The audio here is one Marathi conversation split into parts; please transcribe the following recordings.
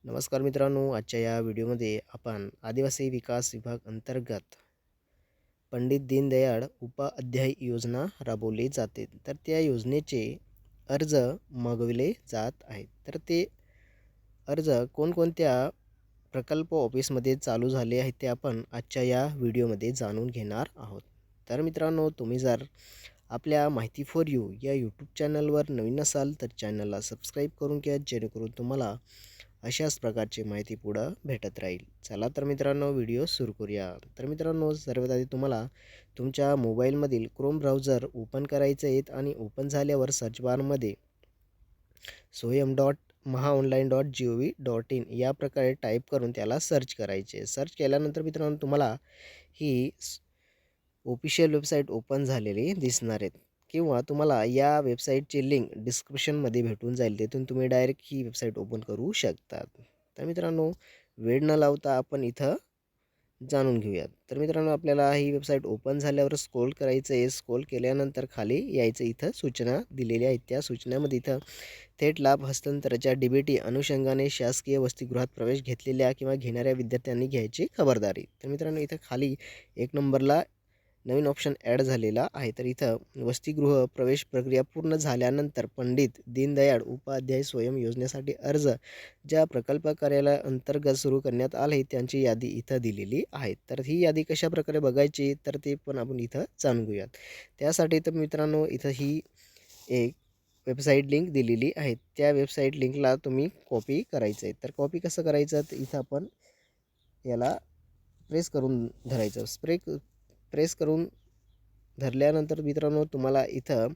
नमस्कार मित्रांनो, आजच्या या व्हिडिओमध्ये आपण आदिवासी विकास विभाग अंतर्गत पंडित दीनदयाळ उपाध्याय योजना राबवली जाते. तर त्या योजनेचे अर्ज मागविले जात आहेत. तर ते अर्ज कोणकोणत्या प्रकल्प ऑफिसमध्ये चालू झाले आहेत ते आपण आजच्या या व्हिडिओमध्ये जाणून घेणार आहोत. तर मित्रांनो, तुम्ही जर आपल्या माहिती फॉर यू या यूट्यूब चॅनलवर नवीन असाल तर चॅनलला सबस्क्राईब करून घ्या, जेणेकरून तुम्हाला अशाच प्रकारची माहिती पुढं भेटत राहील. चला तर मित्रांनो, व्हिडिओ सुरू करूया. तर मित्रांनो, सर्वात आधी तुम्हाला तुमच्या मोबाईलमधील क्रोम ब्राउझर ओपन करायचं आहे आणि ओपन झाल्यावर सर्च बारमध्ये soyam.mahaonline.gov.in या प्रकारे टाईप करून त्याला सर्च करायचे. सर्च केल्यानंतर मित्रांनो, तुम्हाला ही ऑफिशियल वेबसाईट ओपन झालेली दिसणार आहेत किंवा तुम्हाला या वेबसाईटची लिंक डिस्क्रिप्शनमध्ये भेटून जाईल. तिथून तुम्ही डायरेक्ट ही वेबसाईट ओपन करू शकतात. तर मित्रांनो, वेळ न लावता आपण इथं जाणून घेऊयात. तर मित्रांनो, आपल्याला ही वेबसाईट ओपन झाल्यावर स्क्रोल करायचं आहे. स्क्रोल केल्यानंतर खाली यायचं, इथं सूचना दिलेल्या आहेत. त्या सूचनामध्ये इथं थेट लाभ हस्तांतराच्या DBT अनुषंगाने शासकीय वसतिगृहात प्रवेश घेतलेल्या किंवा घेणाऱ्या विद्यार्थ्यांनी घ्यायची खबरदारी. तर मित्रांनो, इथं खाली 1 नंबरला नवीन ऑप्शन ॲड झालेला आहे. तर इथं वसतिगृह प्रवेश प्रक्रिया पूर्ण झाल्यानंतर पंडित दीनदयाळ उपाध्याय स्वयं योजनेसाठी अर्ज ज्या प्रकल्प कार्यालयाअंतर्गत सुरू करण्यात आले त्यांची यादी इथं दिलेली आहे. तर ही यादी कशाप्रकारे बघायची तर ते पण आपण इथं जाणून घेऊयात. त्यासाठी तर मित्रांनो, इथं ही एक वेबसाईट लिंक दिलेली आहे. त्या वेबसाईट लिंकला तुम्ही कॉपी करायचं आहे. तर कॉपी कसं करायचं, तर इथं आपण याला प्रेस करून धरायचं. प्रेस करून धरल्यानंतर मित्रांनो, तुम्हाला इथं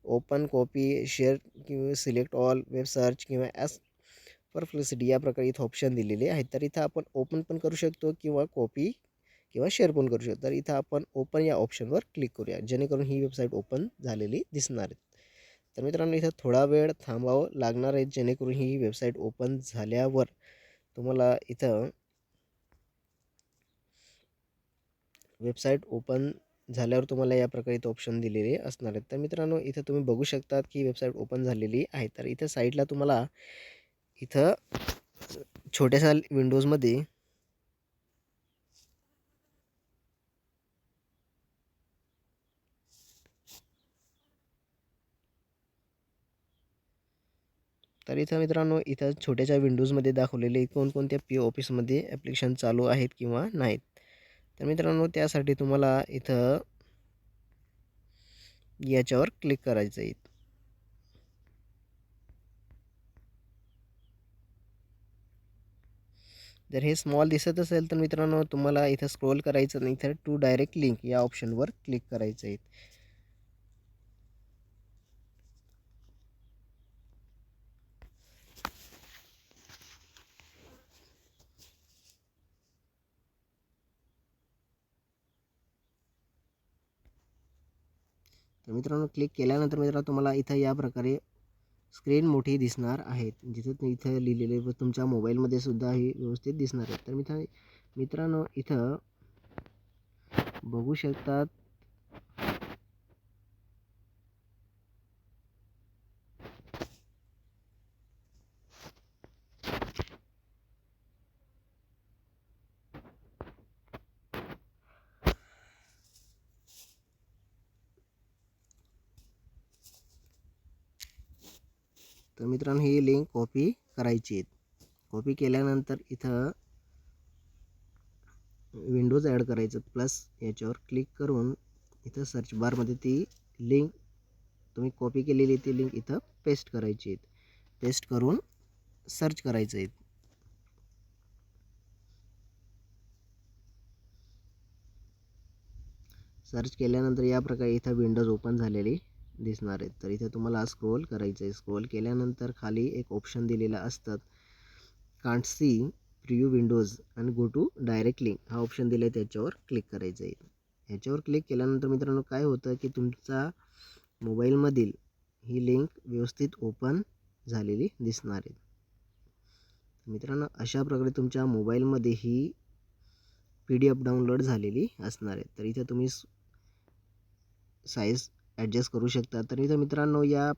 ओपन, कॉपी, शेअर किंवा सिलेक्ट ऑल, वेब सर्च किंवा ॲज परप्लेसिटी या प्रकारे इथं ऑप्शन दिलेले आहेत. तर इथं आपण ओपन पण करू शकतो किंवा कॉपी किंवा शेअर पण करू शकतो. तर इथं आपण ओपन या ऑप्शनवर क्लिक करूया, जेणेकरून ही वेबसाईट ओपन झालेली दिसणार आहे. तर मित्रांनो, इथं थोडा वेळ थांबावं लागणार आहे, जेणेकरून ही वेबसाईट ओपन झाल्यावर तुम्हाला इथं वेबसाईट ओपन झाल्यावर तुम्हाला या प्रकारे इथं ऑप्शन दिलेले असणार आहेत. तर मित्रांनो, इथं तुम्ही बघू शकतात की वेबसाईट ओपन झालेली आहे. तर इथं साईडला तुम्हाला इथं छोट्याशा विंडोजमध्ये तर इथं मित्रांनो, इथं छोट्याशा विंडोजमध्ये दाखवलेले कोणकोणत्या PO ऑफिसमध्ये ॲप्लिकेशन चालू आहेत किंवा नाहीत. तर मित्रांनो, त्यासाठी तुम्हाला इथं याच्यावर क्लिक करायचं आहे. जर हे स्मॉल दिसत असेल तर मित्रांनो, तुम्हाला इथं स्क्रोल करायचं आणि इथं टू डायरेक्ट लिंक या ऑप्शनवर क्लिक करायचं आहे. तर मित्रांनो, क्लिक केल्यानंतर मित्रांनो, तुम्हाला इथं या प्रकारे स्क्रीन मोठी दिसणार आहेत, जिथं इथं लिहिलेले व तुमच्या मोबाईलमध्ये सुद्धा हे व्यवस्थित दिसणार आहे. तर मित्रांनो, इथं बघू शकतात तर मित्रांनो, ही लिंक कॉपी करायची आहे. कॉपी केल्यानंतर इथं विंडोज ॲड करायचं, प्लस याच्यावर क्लिक करून इथं सर्च बारमध्ये ती लिंक तुम्ही कॉपी केलेली ती लिंक इथं पेस्ट करायची आहे. पेस्ट करून सर्च करायचं आहे. सर्च केल्यानंतर या प्रकारे इथं विंडोज ओपन झालेली दिसणार आहेत. तर इथे तुम्हाला स्क्रोल करायचं आहे. स्क्रोल केल्यानंतर खाली एक ऑप्शन दिलेला असतात, कांट सी प्रिव्ह्यू विंडोज आणि गो टू डायरेक्ट लिंक हा ऑप्शन दिला आहे, त्याच्यावर क्लिक करायचं आहे. ह्याच्यावर क्लिक केल्यानंतर मित्रांनो, काय होतं की तुमचा मोबाईलमधील ही लिंक व्यवस्थित ओपन झालेली दिसणार आहे. मित्रांनो, अशा प्रकारे तुमच्या मोबाईलमध्ये ही PDF डाउनलोड झालेली असणार आहे. तर इथे तुम्ही साईज ॲडजस्ट करू शकता. तर इथं मित्रांनो, या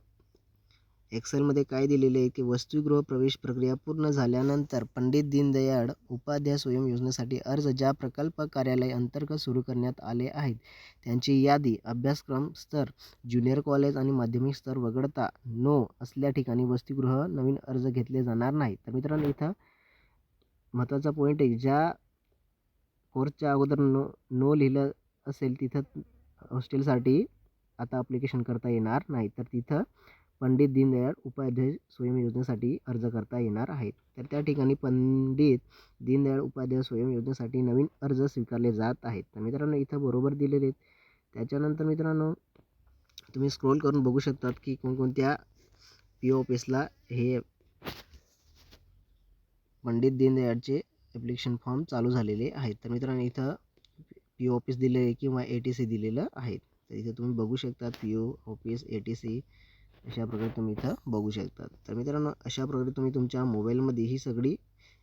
एक्सेलमध्ये काय दिलेले आहे की वसतिगृह प्रवेश प्रक्रिया पूर्ण झाल्यानंतर पंडित दीनदयाळ उपाध्याय स्वयं योजनेसाठी अर्ज ज्या प्रकल्प कार्यालय अंतर्गत सुरू करण्यात आले आहेत त्यांची यादी अभ्यासक्रम स्तर ज्युनियर कॉलेज आणि माध्यमिक स्तर वगळता नो असल्या ठिकाणी वसतिगृह नवीन अर्ज घेतले जाणार नाही. तर मित्रांनो इथं महत्त्वाचा पॉईंट आहे, ज्या कोर्सच्या अगोदर नो लिहिलं असेल तिथं हॉस्टेलसाठी आता ॲप्लिकेशन करता येणार नाही. तर तिथं पंडित दीनदयाळ उपाध्याय स्वयं योजनेसाठी अर्ज करता येणार आहेत. तर त्या ठिकाणी पंडित दीनदयाळ उपाध्याय स्वयं योजनेसाठी नवीन अर्ज स्वीकारले जात आहेत. तर मित्रांनो इथं बरोबर दिलेले आहेत. त्याच्यानंतर मित्रांनो तुम्ही स्क्रोल करून बघू शकतात की कोणकोणत्या PO ऑफिसला हे पंडित दीनदयाळचे ॲप्लिकेशन फॉर्म चालू झालेले आहेत. तर मित्रांनो इथं PO ऑफिस दिले आहे किंवा ATC दिलेलं आहे. तर इथे तुम्ही बघू शकता PO ऑफिस ATC अशा प्रकारे तुम्ही इथं बघू शकतात. तर मित्रांनो अशा प्रकारे तुम्ही तुमच्या मोबाईलमध्ये ही सगळी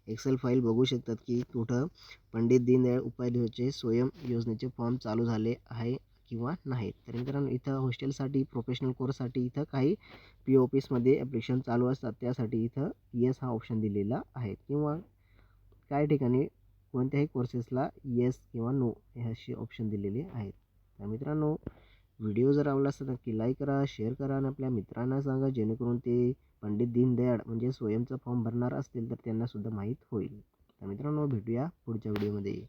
एक्सेल फाईल बघू शकतात की कुठं पंडित दीनदयाळ उपाध्यायचे स्वयं योजनेचे फॉर्म चालू झाले आहे किंवा नाहीत. तर मित्रांनो इथं हॉस्टेलसाठी प्रोफेशनल कोर्ससाठी इथं काही PO ऑफिसमध्ये ॲप्लिकेशन चालू असतात, त्यासाठी इथं येस हा ऑप्शन दिलेला आहे किंवा काही ठिकाणी कोणत्याही कोर्सेसला येस किंवा नो हे असे ऑप्शन दिलेले आहेत. तर मित्रांनो व्हिडिओ जर आवडला असेल तर नक्की लाईक करा, शेअर करा आणि आपल्या मित्रांना सांगा, जेणेकरून ते पंडित दीनदयाळ म्हणजे स्वयंचा फॉर्म भरणार असतील तर त्यांनासुद्धा माहीत होईल. तर मित्रांनो भेटूया पुढच्या व्हिडिओमध्ये.